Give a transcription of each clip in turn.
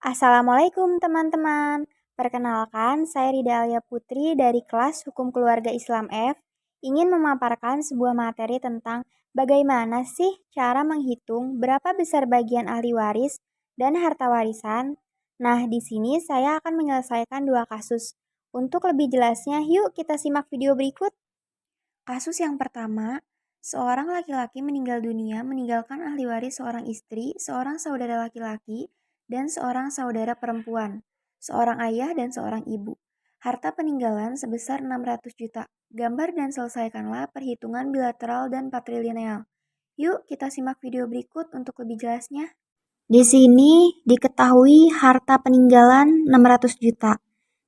Assalamualaikum teman-teman. Perkenalkan, saya Rida Alia Putri dari kelas Hukum Keluarga Islam F ingin memaparkan sebuah materi tentang bagaimana sih cara menghitung berapa besar bagian ahli waris dan harta warisan. Nah, di sini saya akan menyelesaikan dua kasus. Untuk lebih jelasnya, yuk kita simak video berikut. Kasus yang pertama, seorang laki-laki meninggal dunia meninggalkan ahli waris seorang istri, seorang saudara laki-laki, dan seorang saudara perempuan, seorang ayah dan seorang ibu. Harta peninggalan sebesar 600 juta. Gambar dan selesaikanlah perhitungan bilateral dan patrilineal. Yuk kita simak video berikut untuk lebih jelasnya. Di sini diketahui harta peninggalan 600 juta.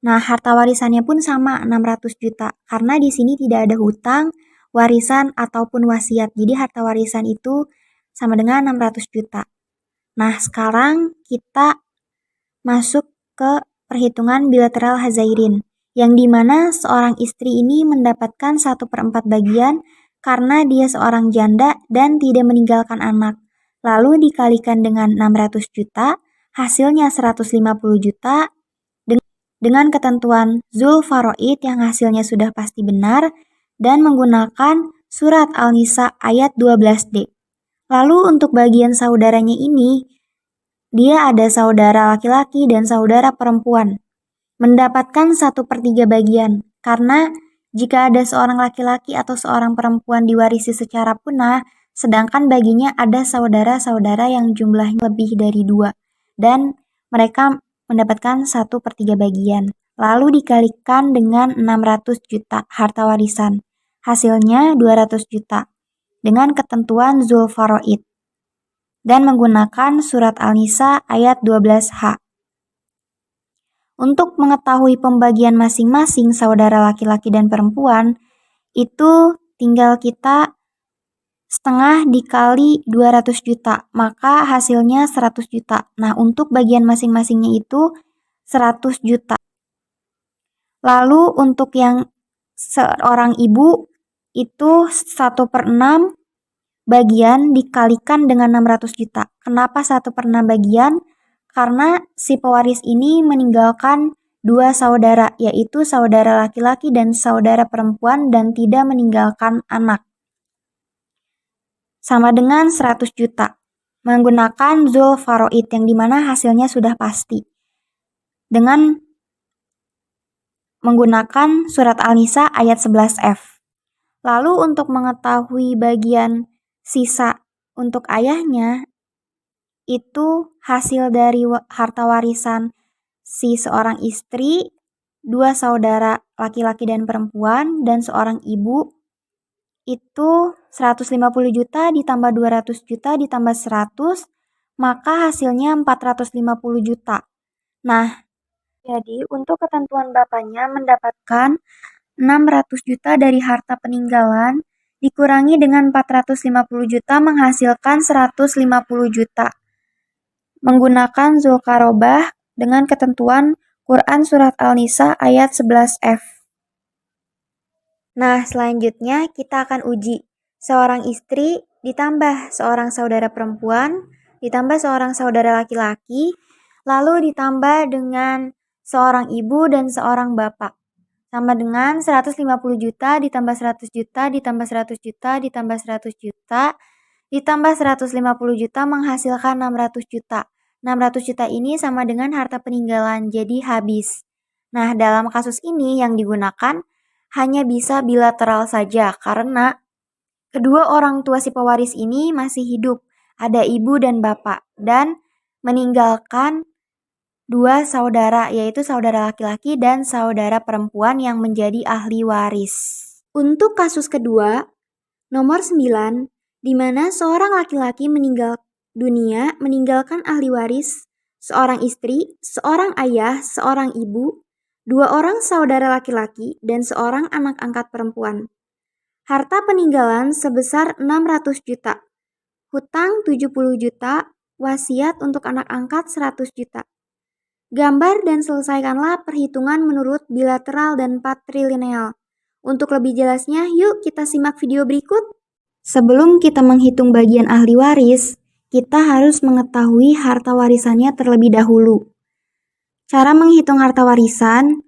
Nah, harta warisannya pun sama 600 juta karena di sini tidak ada hutang, warisan ataupun wasiat. Jadi harta warisan itu sama dengan 600 juta. Nah, sekarang kita masuk ke perhitungan bilateral hazairin, yang dimana seorang istri ini mendapatkan 1/4 bagian karena dia seorang janda dan tidak meninggalkan anak. Lalu dikalikan dengan 600 juta, hasilnya 150 juta dengan ketentuan Zul Faroid yang hasilnya sudah pasti benar dan menggunakan surat Al-Nisa ayat 12D. Lalu untuk bagian saudaranya ini, dia ada saudara laki-laki dan saudara perempuan. Mendapatkan 1/3 bagian, karena jika ada seorang laki-laki atau seorang perempuan diwarisi secara punah, sedangkan baginya ada saudara-saudara yang jumlahnya lebih dari 2, dan mereka mendapatkan 1/3 bagian. Lalu dikalikan dengan 600 juta harta warisan. Hasilnya 200 juta dengan ketentuan Zul Faroid dan menggunakan surat Al-Nisa ayat 12H. Untuk mengetahui pembagian masing-masing saudara laki-laki dan perempuan, itu tinggal kita setengah dikali 200 juta, maka hasilnya 100 juta. Nah, untuk bagian masing-masingnya itu 100 juta. Lalu untuk yang seorang ibu itu 1/6 bagian dikalikan dengan 600 juta. Kenapa 1/6 bagian? Karena si pewaris ini meninggalkan 2 saudara, yaitu saudara laki-laki dan saudara perempuan dan tidak meninggalkan anak. Sama dengan 100 juta. Menggunakan Zul Faroid yang dimana hasilnya sudah pasti. Dengan menggunakan surat Al-Nisa ayat 11F. Lalu untuk mengetahui bagian sisa untuk ayahnya, itu hasil dari harta warisan si seorang istri, 2 saudara laki-laki dan perempuan, dan seorang ibu, itu 150 juta ditambah 200 juta ditambah 100, maka hasilnya 450 juta. Nah, jadi untuk ketentuan bapaknya mendapatkan 600 juta dari harta peninggalan dikurangi dengan 450 juta menghasilkan 150 juta. Menggunakan Zulkarobah dengan ketentuan Quran Surat Al-Nisa ayat 11F. Nah, selanjutnya kita akan uji. Seorang istri ditambah seorang saudara perempuan, ditambah seorang saudara laki-laki, lalu ditambah dengan seorang ibu dan seorang bapak. Sama dengan 150 juta ditambah 100 juta ditambah 100 juta ditambah 100 juta ditambah 150 juta menghasilkan 600 juta. 600 juta ini sama dengan harta peninggalan, jadi habis. Nah, dalam kasus ini yang digunakan hanya bisa bilateral saja karena kedua orang tua si pewaris ini masih hidup. Ada ibu dan bapak dan meninggalkan 2 saudara, yaitu saudara laki-laki dan saudara perempuan yang menjadi ahli waris. Untuk kasus kedua, nomor 9, di mana seorang laki-laki meninggal dunia meninggalkan ahli waris, seorang istri, seorang ayah, seorang ibu, 2 orang saudara laki-laki, dan seorang anak angkat perempuan. Harta peninggalan sebesar 600 juta, hutang 70 juta, wasiat untuk anak angkat 100 juta. Gambar dan selesaikanlah perhitungan menurut bilateral dan patrilineal. Untuk lebih jelasnya, yuk kita simak video berikut. Sebelum kita menghitung bagian ahli waris, kita harus mengetahui harta warisannya terlebih dahulu. Cara menghitung harta warisan,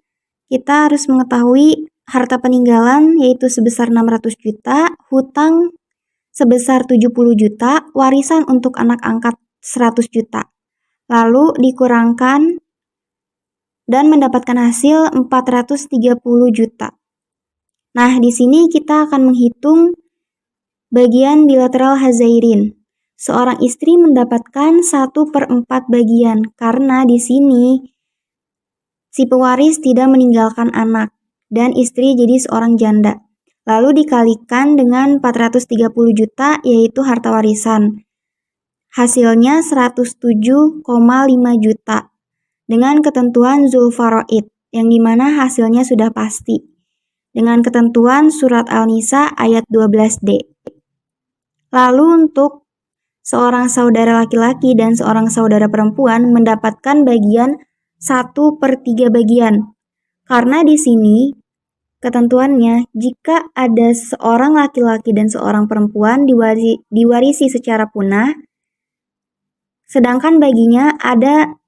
kita harus mengetahui harta peninggalan yaitu sebesar 600 juta, hutang sebesar 70 juta, warisan untuk anak angkat 100 juta. Lalu dikurangkan dan mendapatkan hasil 430 juta. Nah, di sini kita akan menghitung bagian bilateral hazairin. Seorang istri mendapatkan 1/4 bagian karena di sini si pewaris tidak meninggalkan anak dan istri jadi seorang janda. Lalu dikalikan dengan 430 juta yaitu harta warisan. Hasilnya 107,5 juta dengan ketentuan Zulfaraid yang dimana hasilnya sudah pasti. Dengan ketentuan surat Al-Nisa ayat 12D. Lalu untuk seorang saudara laki-laki dan seorang saudara perempuan mendapatkan bagian 1/3 bagian. Karena di sini ketentuannya jika ada seorang laki-laki dan seorang perempuan diwarisi secara punah, sedangkan baginya ada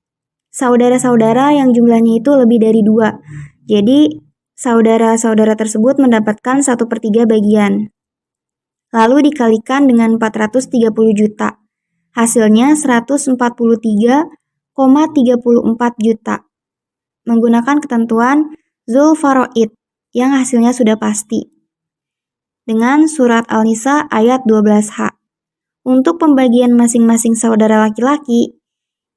saudara-saudara yang jumlahnya itu lebih dari 2. Jadi saudara-saudara tersebut mendapatkan 1/3 bagian. Lalu dikalikan dengan 430 juta. Hasilnya 143,34 juta. Menggunakan ketentuan Zulfaraid yang hasilnya sudah pasti. Dengan surat Al-Nisa ayat 12H. Untuk pembagian masing-masing saudara laki-laki,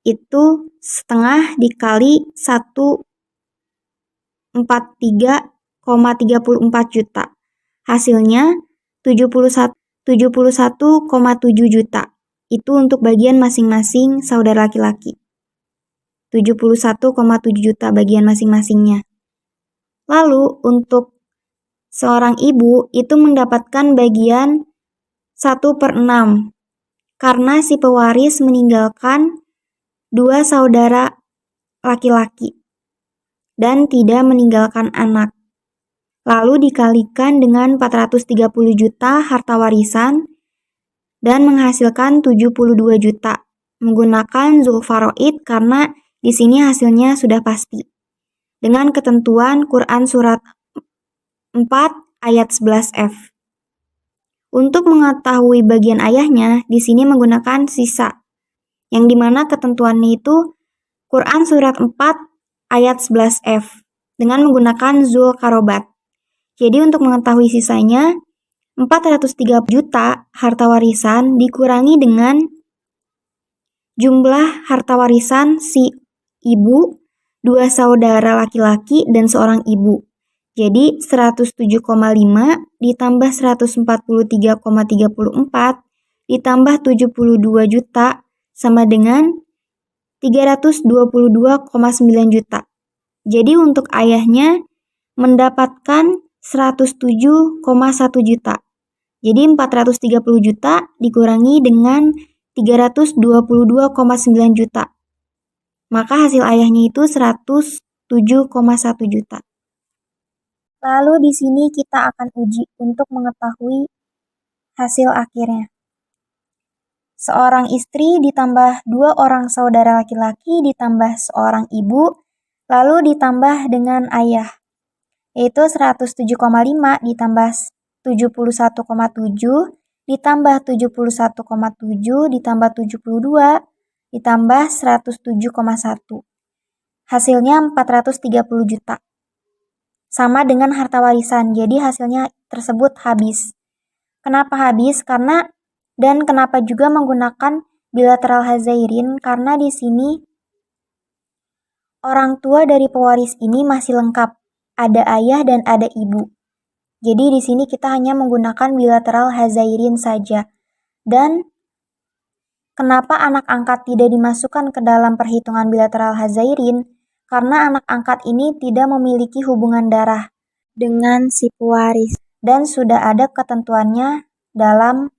itu setengah dikali 143,34 juta. Hasilnya 71,7 juta. Itu untuk bagian masing-masing saudara laki-laki. 71,7 juta bagian masing-masingnya. Lalu untuk seorang ibu itu mendapatkan bagian 1/6 karena si pewaris meninggalkan 2 saudara laki-laki dan tidak meninggalkan anak. Lalu dikalikan dengan 430 juta harta warisan dan menghasilkan 72 juta menggunakan Zulfaraid karena di sini hasilnya sudah pasti. Dengan ketentuan Quran surat 4 ayat 11F. Untuk mengetahui bagian ayahnya, di sini menggunakan sisa yang dimana ketentuannya itu Quran surat 4 ayat 11F dengan menggunakan Zulqarobat. Jadi untuk mengetahui sisanya, 430 juta harta warisan dikurangi dengan jumlah harta warisan si ibu, 2 saudara laki-laki, dan seorang ibu. Jadi 107,5 ditambah 143,34 ditambah 72 juta sama dengan 322,9 juta. Jadi untuk ayahnya mendapatkan 107,1 juta. Jadi 430 juta dikurangi dengan 322,9 juta. Maka hasil ayahnya itu 107,1 juta. Lalu di sini kita akan uji untuk mengetahui hasil akhirnya. Seorang istri ditambah 2 orang saudara laki-laki ditambah seorang ibu, lalu ditambah dengan ayah. Yaitu 107,5 ditambah 71,7 ditambah 71,7 ditambah 72 ditambah 107,1. Hasilnya 430 juta. Sama dengan harta warisan, jadi hasilnya tersebut habis. Kenapa habis? Kenapa juga menggunakan bilateral hazairin? Karena di sini orang tua dari pewaris ini masih lengkap. Ada ayah dan ada ibu. Jadi di sini kita hanya menggunakan bilateral hazairin saja. Dan kenapa anak angkat tidak dimasukkan ke dalam perhitungan bilateral hazairin? Karena anak angkat ini tidak memiliki hubungan darah dengan si pewaris dan sudah ada ketentuannya dalam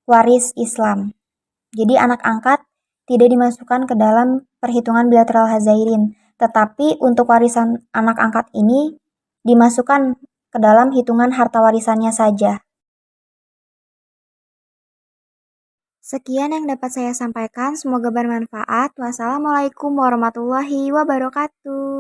waris Islam. Jadi anak angkat tidak dimasukkan ke dalam perhitungan bilateral hazairin. Tetapi untuk warisan anak angkat ini dimasukkan ke dalam hitungan harta warisannya saja. Sekian yang dapat saya sampaikan, semoga bermanfaat. Wassalamualaikum warahmatullahi wabarakatuh.